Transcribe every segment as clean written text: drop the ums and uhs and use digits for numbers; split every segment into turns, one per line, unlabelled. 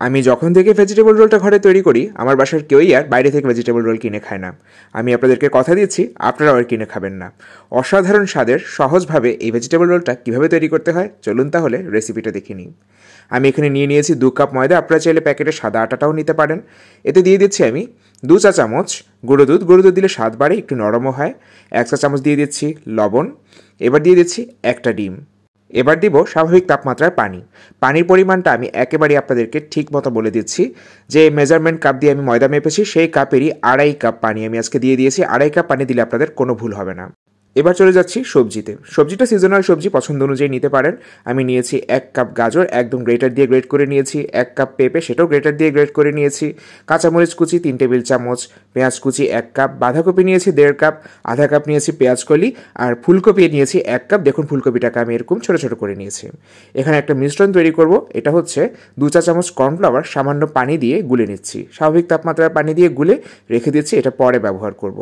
আমি যখন থেকে ভেজিটেবল রোলটা ঘরে তৈরি করি আমার বাসার কেউই আর বাইরে থেকে ভেজিটেবল রোল কিনে খায় না। আমি আপনাদেরকে কথা দিচ্ছি আপনারাও আর কিনে খাবেন না। অসাধারণ স্বাদের সহজভাবে এই ভেজিটেবল রোলটা কীভাবে তৈরি করতে হয় চলুন তাহলে রেসিপিটা দেখে নিই। আমি এখানে নিয়ে নিয়েছি 2 কাপ ময়দা, আপনারা চাইলে প্যাকেটের সাদা আটাটাও নিতে পারেন। এতে দিয়ে দিচ্ছি আমি 2 চা চামচ গুঁড়ো দুধ, গুঁড়ো দুধ দিলে স্বাদ বাড়ে, একটু নরমও হয়। 1 চা চামচ দিয়ে দিচ্ছি লবণ। এবার দিয়ে দিচ্ছি একটা ডিম। এবার দিব স্বাভাবিক তাপমাত্রার পানি। পানির পরিমাণটা আমি একেবারেই আপনাদেরকে ঠিক মতো বলে দিচ্ছি, যে মেজারমেন্ট কাপ দিয়ে আমি ময়দা মেপেছি সেই কাপেরই 2.5 কাপ পানি আমি আজকে দিয়ে দিয়েছি। 2.5 কাপ পানি দিলে আপনাদের কোনো ভুল হবে না। এবার চলে যাচ্ছি সবজিতে। সবজিটা সিজনাল সবজি, পছন্দ অনুযায়ী নিতে পারেন। আমি নিয়েছি 1 কাপ গাজর, একদম গ্রেটার দিয়ে গ্রেট করে নিয়েছি। 1 কাপ পেঁপে, সেটাও গ্রেটার দিয়ে গ্রেট করে নিয়েছি। কাঁচামরিচ কুচি 3 টেবিল চামচ, পেঁয়াজ কুচি 1 কাপ, বাঁধাকপি নিয়েছি 1.5 কাপ, আধা কাপ নিয়েছি পেঁয়াজ কলি, আর ফুলকপি নিয়েছি 1 কাপ। দেখুন ফুলকপিটাকে আমি এরকম ছোটো ছোটো করে নিয়েছি। এখানে একটা মিশ্রণ তৈরি করব। এটা হচ্ছে 2 চা চামচ কর্নফ্লাওয়ার সামান্য পানি দিয়ে গুলে নিচ্ছি। স্বাভাবিক তাপমাত্রার পানি দিয়ে গুলে রেখে দিচ্ছি, এটা পরে ব্যবহার করব।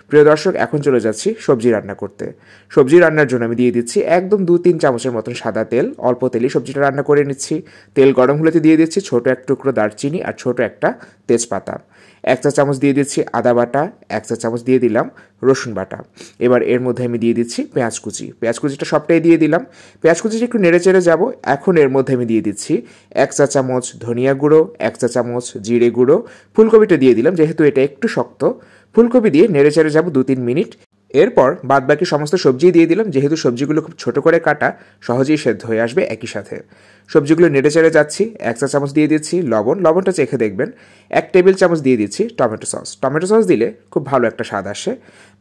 প্রিয় দর্শক, এখন চলে যাচ্ছি সবজি রান্না করতে। সবজি রান্নার জন্য আমি দিয়ে দিচ্ছি একদম 2-3 চামচের মতন সাদা তেল। অল্প তেলেই সবজিটা রান্না করে নিচ্ছি। তেল গরম হলেতে দিয়ে দিচ্ছি ছোট এক টুকরো দারচিনি আর ছোট একটা তেজপাতা। 1 চা চামচ দিয়ে দিচ্ছি আদা বাটা, 1 চা চামচ দিয়ে দিলাম রসুন বাটা। এবার এর মধ্যে আমি দিয়ে দিচ্ছি পেঁয়াজ কুচি। পেঁয়াজ কুচিটা সবটাই দিয়ে দিলাম। পেঁয়াজ কুচিটা একটু নেড়ে চেড়ে যাব। এখন এর মধ্যে আমি দিয়ে দিচ্ছি 1 চা চামচ ধনিয়া গুঁড়ো, 1 চা চামচ জিরে গুঁড়ো। ফুলকপিটা দিয়ে দিলাম, যেহেতু এটা একটু শক্ত। ফুলকপি দিয়ে নেড়ে চেড়ে যাব 2-3 মিনিট। এরপর বাদবাকি সমস্ত সবজি দিয়ে দিলাম, যেহেতু সবজিগুলো খুব ছোট করে কাটা, সহজেই সেদ্ধ হয়ে আসবে একই সাথে। সবজিগুলো নেড়ে চেড়ে যাচ্ছি। 1 চা চামচ দিয়ে দিচ্ছি লবণ, লবণটা চেখে দেখবেন। 1 টেবিল চামচ দিয়ে দিচ্ছি টমেটো সস। টমেটো সস দিলে খুব ভালো একটা স্বাদ আসে।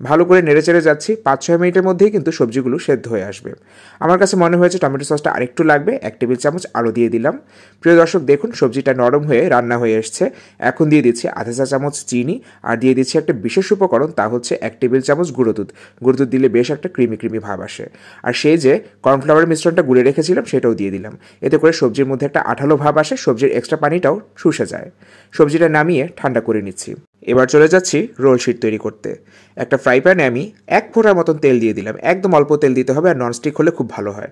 ভালো করে নেড়ে চেড়ে যাচ্ছি। 5-6 মিনিটের মধ্যেই কিন্তু সবজিগুলো সেদ্ধ হয়ে আসবে। আমার কাছে মনে হয়েছে টমেটো সসটা আরেকটু লাগবে, 1 টেবিল চামচ আরও দিয়ে দিলাম। প্রিয় দর্শক, দেখুন সবজিটা নরম হয়ে রান্না হয়ে এসছে। এখন দিয়ে দিচ্ছি আধা চা চামচ চিনি, আর দিয়ে দিচ্ছি একটা বিশেষ উপকরণ, তা হচ্ছে 1 টেবিল চামচ গুঁড়ো দুধ। গুঁড়ো দুধ দিলে বেশ একটা ক্রিমি ক্রিমি ভাব আসে। আর সেই যে কর্নফ্লাওয়ারের মিশ্রণটা গুলে রেখেছিলাম সেটাও দিয়ে দিলাম। এতে করে সবজির মধ্যে একটা আঠালো ভাব আসে, সবজির এক্সট্রা পানিটাও শুষে যায়। সবজিটা নামিয়ে ঠান্ডা করে নিচ্ছি। এবার চলে যাচ্ছি রোল শিট তৈরি করতে। একটা ফ্রাই প্যানে আমি 1 ফোঁটার মতন তেল দিয়ে দিলাম। একদম অল্প তেল দিতে হবে, আর ননস্টিক হলে খুব ভালো হয়।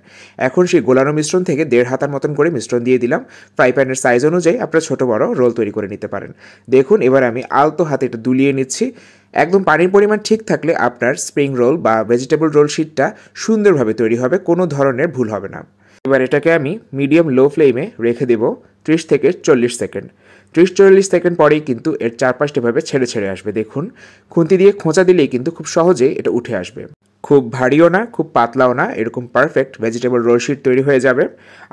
এখন সেই গোলানো মিশ্রণ থেকে 1.5 হাতার মতন করে মিশ্রণ দিয়ে দিলাম। ফ্রাই প্যানের সাইজ অনুযায়ী আপনারা ছোটো বড় রোল তৈরি করে নিতে পারেন। দেখুন এবার আমি আলতো হাতে এটা দুলিয়ে নিচ্ছি। একদম পানির পরিমাণ ঠিক থাকলে আপনার স্প্রিং রোল বা ভেজিটেবল রোল শিটটা সুন্দরভাবে তৈরি হবে, কোনো ধরনের ভুল হবে না। এবার এটাকে আমি মিডিয়াম লো ফ্লেমে রেখে দেব 30 থেকে 40 সেকেন্ড। 30-40 সেকেন্ড পরেই কিন্তু এর চারপাশটা এভাবে ছেড়ে ছেড়ে আসবে। দেখুন খুন্তি দিয়ে খোঁচা দিলেই কিন্তু খুব সহজেই এটা উঠে আসবে। খুব ভারীও না, খুব পাতলাও না, এরকম পারফেক্ট ভেজিটেবল রোল শিট তৈরি হয়ে যাবে।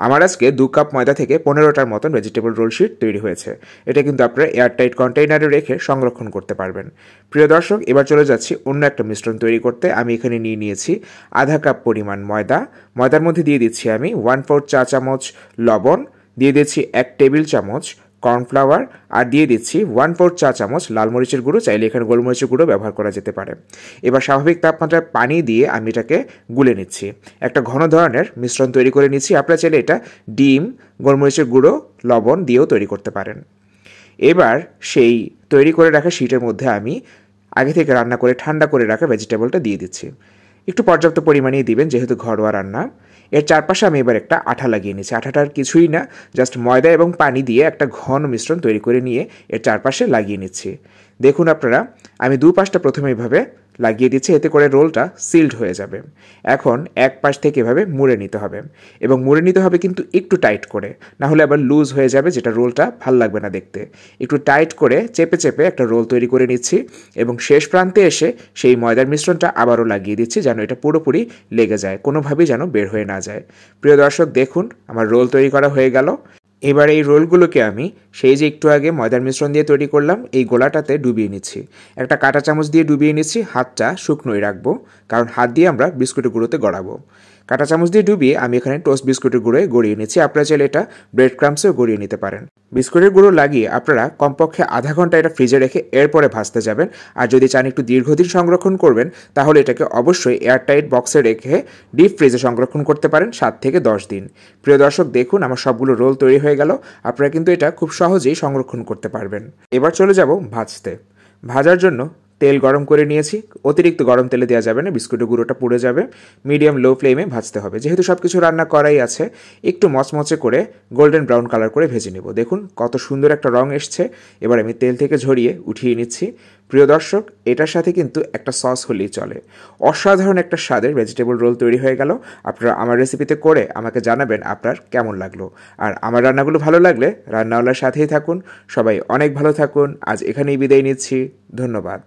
আমার আজকে 2 কাপ ময়দা থেকে 15টার মতন ভেজিটেবল রোল শিট তৈরি হয়েছে। এটা কিন্তু আপনারা এয়ারটাইট কন্টেইনারে রেখে সংরক্ষণ করতে পারবেন। প্রিয় দর্শক, এবার চলে যাচ্ছি অন্য একটা মিশ্রণ তৈরি করতে। আমি এখানে নিয়ে নিয়েছি আধা কাপ পরিমাণ ময়দা। ময়দার মধ্যে দিয়ে দিচ্ছি আমি 1/4 চা চামচ লবণ, দিয়ে দিচ্ছি 1 টেবিল চামচ কর্নফ্লাওয়ার, আর দিয়ে দিচ্ছি 1/4 চা চামচ লাল মরিচের গুঁড়ো। চাইলে এখানে গোলমরিচের গুঁড়ো ব্যবহার করা যেতে পারে। এবার স্বাভাবিক তাপমাত্রায় পানি দিয়ে আমি এটাকে গুলে নিচ্ছি। একটা ঘন ধরনের মিশ্রণ তৈরি করে নিচ্ছি। আপনারা চাইলে এটা ডিম, গোলমরিচের গুঁড়ো, লবণ দিয়েও তৈরি করতে পারেন। এবার সেই তৈরি করে রাখা শিটের মধ্যে আমি আগে থেকে রান্না করে ঠান্ডা করে রাখা ভেজিটেবলটা দিয়ে দিচ্ছি। একটু পর্যাপ্ত পরিমাণেই দিবেন, যেহেতু ঘরোয়া রান্না। এর চারপাশে আমি এবার একটা আঠা লাগিয়ে নিচ্ছি। আঠাটা আর কিছুই না, জাস্ট ময়দা এবং পানি দিয়ে একটা ঘন মিশ্রণ তৈরি করে নিয়ে এর চারপাশে লাগিয়ে নিচ্ছি। দেখুন আপনারা, আমি 2 পাশটা প্রথমে এইভাবে লাগিয়ে দিচ্ছি, এতে করে রোলটা সিল্ড হয়ে যাবে। এখন এক পাশ থেকে এভাবে মুড়ে নিতে হবে, এবং মুড়ে নিতে হবে কিন্তু একটু টাইট করে, না হলে আবার লুজ হয়ে যাবে, যেটা রোলটা ভাল লাগবে না দেখতে। একটু টাইট করে চেপে চেপে একটা রোল তৈরি করে নিচ্ছি, এবং শেষ প্রান্তে এসে সেই ময়দার মিশ্রণটা আবারও লাগিয়ে দিচ্ছি, যেন এটা পুরোপুরি লেগে যায়, কোনোভাবেই যেন বের হয়ে না যায়। প্রিয় দর্শক, দেখুন আমার রোল তৈরি করা হয়ে গেল। এবার এই রোলগুলোকে আমি সেই যে একটু আগে ময়দার মিশ্রণ দিয়ে তৈরি করলাম এই গোলাটাতে ডুবিয়ে নিচ্ছি। একটা কাঁটা চামচ দিয়ে ডুবিয়ে নিচ্ছি, হাতটা শুকনোই রাখবো, কারণ হাত দিয়ে আমরা বিস্কুটের গুঁড়োতে গড়াবো। কাঁটা চামচ দিয়ে ডুবিয়ে আমি এখানে টোস্ট বিস্কুটের গুঁড়োয় গড়িয়ে নিচ্ছি। আপনারা চাইলে এটা ব্রেড ক্রাম্বসেও গড়িয়ে নিতে পারেন। বিস্কুটের গুঁড়ো লাগিয়ে আপনারা কমপক্ষে আধা ঘন্টা এটা ফ্রিজে রেখে এরপরে ভাজতে যাবেন। আর যদি চান একটু দীর্ঘদিন সংরক্ষণ করবেন, তাহলে এটাকে অবশ্যই এয়ারটাইট বক্সে রেখে ডিপ ফ্রিজে সংরক্ষণ করতে পারেন 7 থেকে 10 দিন। প্রিয় দর্শক, দেখুন আমার সবগুলো রোল তৈরি হয়ে গেল। আপনারা কিন্তু এটা খুব সহজেই সংরক্ষণ করতে পারবেন। এবার চলে যাব ভাজতে। ভাজার জন্য তেল গরম করে নিয়েছি। অতিরিক্ত গরম তেলে দেওয়া যাবে না, বিস্কুটের গুঁড়োটা পুড়ে যাবে। মিডিয়াম লো ফ্লেমে ভাজতে হবে। যেহেতু সব কিছু রান্না করাই আছে, একটু মচমচে করে গোল্ডেন ব্রাউন কালার করে ভেজে নেব। দেখুন কত সুন্দর একটা রং এসছে। এবার আমি তেল থেকে ঝরিয়ে উঠিয়ে নিচ্ছি। প্রিয় দর্শক, এটার সাথে কিন্তু একটা সস হলেই চলে। অসাধারণ একটা স্বাদের ভেজিটেবল রোল তৈরি হয়ে গেল। আপনারা আমার রেসিপিতে করে আমাকে জানাবেন আপনার কেমন লাগলো। আর আমার রান্নাগুলো ভালো লাগলে রান্নাওয়ালার সাথেই থাকুন। সবাই অনেক ভালো থাকুন। আজ এখানেই বিদায় নিচ্ছি। ধন্যবাদ।